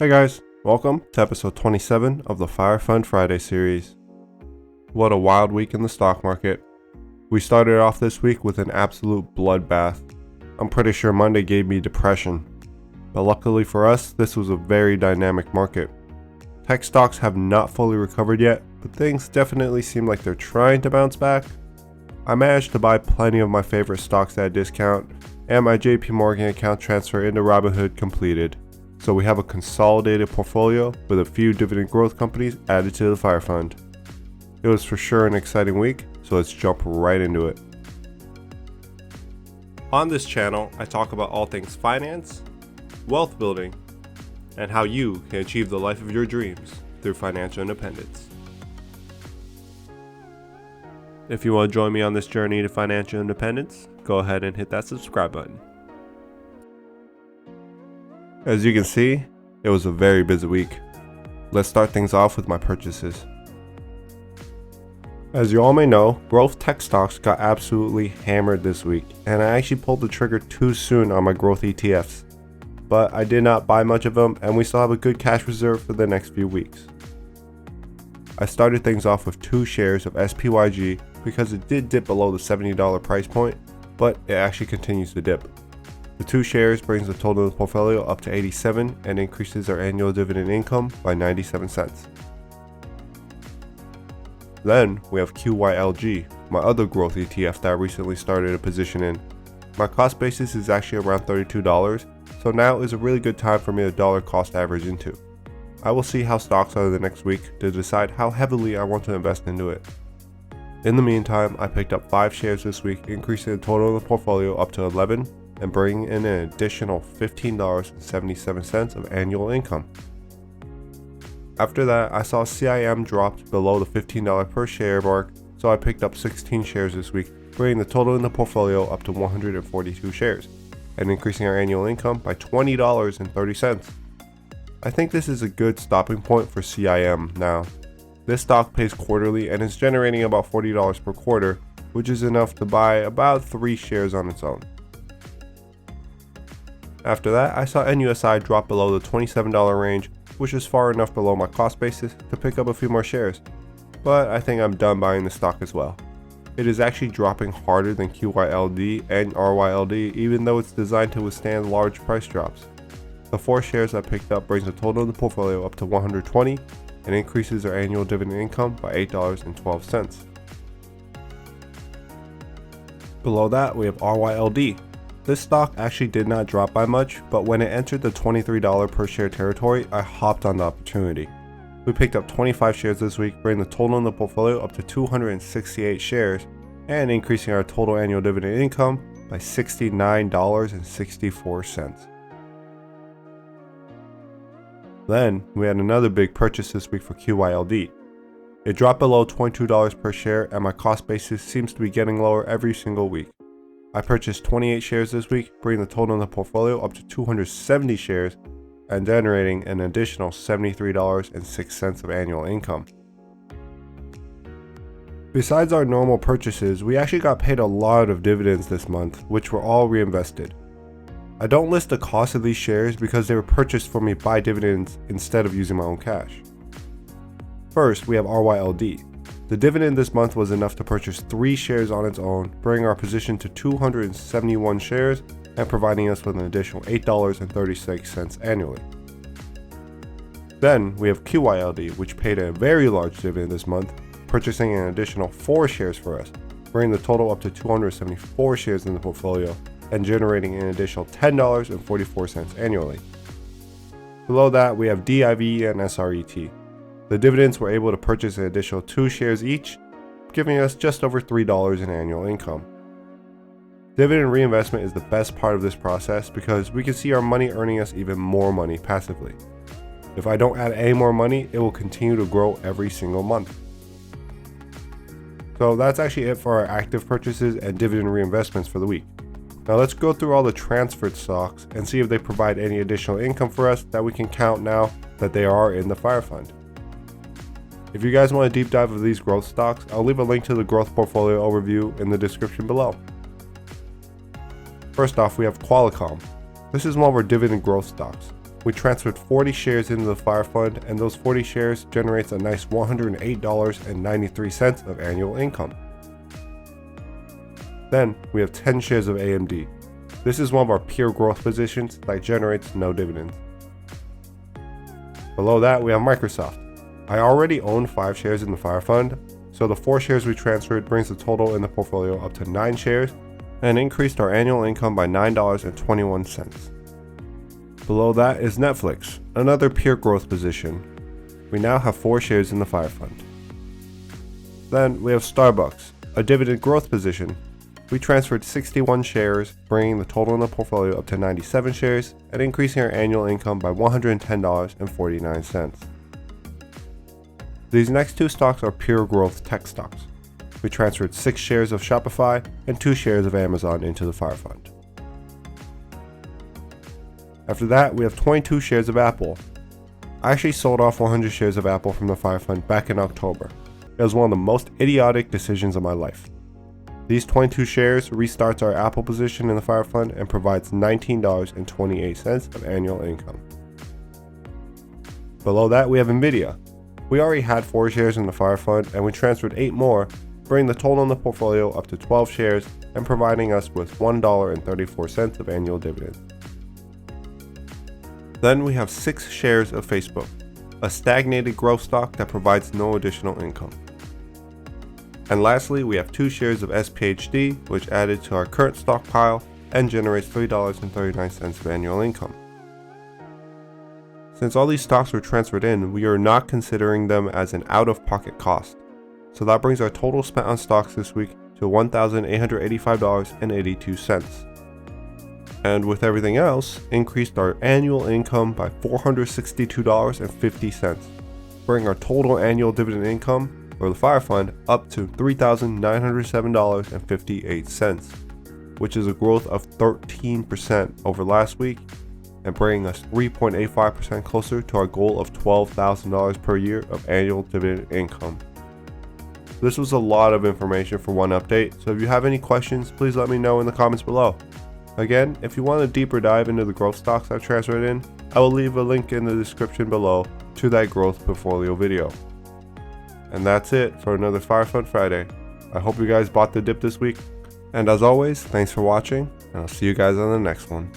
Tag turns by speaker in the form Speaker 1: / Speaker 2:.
Speaker 1: Hey guys, welcome to episode 27 of the F.I.R.E Friday series. What a wild week in the stock market. We started off this week with an absolute bloodbath. I'm pretty sure Monday gave me depression. But luckily for us, this was a very dynamic market. Tech stocks have not fully recovered yet, but things definitely seem like they're trying to bounce back. I managed to buy plenty of my favorite stocks at a discount, and my JP Morgan account transfer into Robinhood completed. So we have a consolidated portfolio with a few dividend growth companies added to the F.I.R.E fund. It was for sure an exciting week, so let's jump right into it. On this channel, I talk about all things finance, wealth building, and how you can achieve the life of your dreams through financial independence. If you want to join me on this journey to financial independence, go ahead and hit that subscribe button. As you can see, it was a very busy week. Let's start things off with my purchases. As you all may know, growth tech stocks got absolutely hammered this week, and I actually pulled the trigger too soon on my growth ETFs. But I did not buy much of them, and we still have a good cash reserve for the next few weeks. I started things off with 2 shares of SPYG because it did dip below the $70 price point, but it actually continues to dip. The 2 shares brings the total of the portfolio up to 87 and increases our annual dividend income by 97 cents. Then we have QYLG, my other growth ETF that I recently started a position in. My cost basis is actually around $32, so now is a really good time for me to dollar cost average into. I will see how stocks are the next week to decide how heavily I want to invest into it. In the meantime, I picked up 5 shares this week, increasing the total of the portfolio up to 11 and bringing in an additional $15.77 of annual income. After that, I saw CIM dropped below the $15 per share mark, so I picked up 16 shares this week, bringing the total in the portfolio up to 142 shares, and increasing our annual income by $20.30. I think this is a good stopping point for CIM now. This stock pays quarterly and is generating about $40 per quarter, which is enough to buy about 3 shares on its own. After that, I saw NUSI drop below the $27 range, which is far enough below my cost basis to pick up a few more shares. But I think I'm done buying the stock as well. It is actually dropping harder than QYLD and RYLD, even though it's designed to withstand large price drops. The 4 shares I picked up brings the total of the portfolio up to 120 and increases our annual dividend income by $8.12. Below that, we have RYLD. This stock actually did not drop by much, but when it entered the $23 per share territory, I hopped on the opportunity. We picked up 25 shares this week, bringing the total in the portfolio up to 268 shares and increasing our total annual dividend income by $69.64. Then, we had another big purchase this week for QYLD. It dropped below $22 per share, and my cost basis seems to be getting lower every single week. I purchased 28 shares this week, bringing the total in the portfolio up to 270 shares and generating an additional $73.06 of annual income. Besides our normal purchases, we actually got paid a lot of dividends this month, which were all reinvested. I don't list the cost of these shares because they were purchased for me by dividends instead of using my own cash. First, we have RYLD. The dividend this month was enough to purchase 3 shares on its own, bringing our position to 271 shares and providing us with an additional $8.36 annually. Then we have QYLD, which paid a very large dividend this month, purchasing an additional 4 shares for us, bringing the total up to 274 shares in the portfolio and generating an additional $10.44 annually. Below that, we have DIV and SRET. The dividends were able to purchase an additional 2 shares each, giving us just over $3 in annual income. Dividend reinvestment is the best part of this process because we can see our money earning us even more money passively. If I don't add any more money, it will continue to grow every single month. So that's actually it for our active purchases and dividend reinvestments for the week. Now let's go through all the transferred stocks and see if they provide any additional income for us that we can count now that they are in the F.I.R.E fund. If you guys want a deep dive of these growth stocks, I'll leave a link to the growth portfolio overview in the description below. First off, we have Qualcomm. This is one of our dividend growth stocks. We transferred 40 shares into the F.I.R.E fund, and those 40 shares generates a nice $108.93 of annual income. Then we have 10 shares of AMD. This is one of our pure growth positions that generates no dividends. Below that we have Microsoft. I already own 5 shares in the F.I.R.E fund, so the 4 shares we transferred brings the total in the portfolio up to 9 shares and increased our annual income by $9.21. Below that is Netflix, another pure growth position. We now have 4 shares in the F.I.R.E fund. Then we have Starbucks, a dividend growth position. We transferred 61 shares, bringing the total in the portfolio up to 97 shares and increasing our annual income by $110.49. These next 2 stocks are pure growth tech stocks. We transferred 6 shares of Shopify and 2 shares of Amazon into the F.I.R.E fund. After that, we have 22 shares of Apple. I actually sold off 100 shares of Apple from the F.I.R.E fund back in October. It was one of the most idiotic decisions of my life. These 22 shares restarts our Apple position in the F.I.R.E fund and provides $19.28 of annual income. Below that, we have Nvidia. We already had 4 shares in the F.I.R.E fund and we transferred 8 more, bringing the total in the portfolio up to 12 shares and providing us with $1.34 of annual dividends. Then we have 6 shares of Facebook, a stagnated growth stock that provides no additional income. And lastly, we have 2 shares of SPHD, which added to our current stockpile and generates $3.39 of annual income. Since all these stocks were transferred in, we are not considering them as an out-of-pocket cost. So that brings our total spent on stocks this week to $1,885.82. And with everything else, increased our annual income by $462.50, bringing our total annual dividend income for the F.I.R.E fund up to $3,907.58, which is a growth of 13% over last week and bringing us 3.85% closer to our goal of $12,000 per year of annual dividend income. This was a lot of information for one update, so if you have any questions, please let me know in the comments below. Again, if you want a deeper dive into the growth stocks I've transferred in, I will leave a link in the description below to that growth portfolio video. And that's it for another F.I.R.E Fund Friday. I hope you guys bought the dip this week. And as always, thanks for watching, and I'll see you guys on the next one.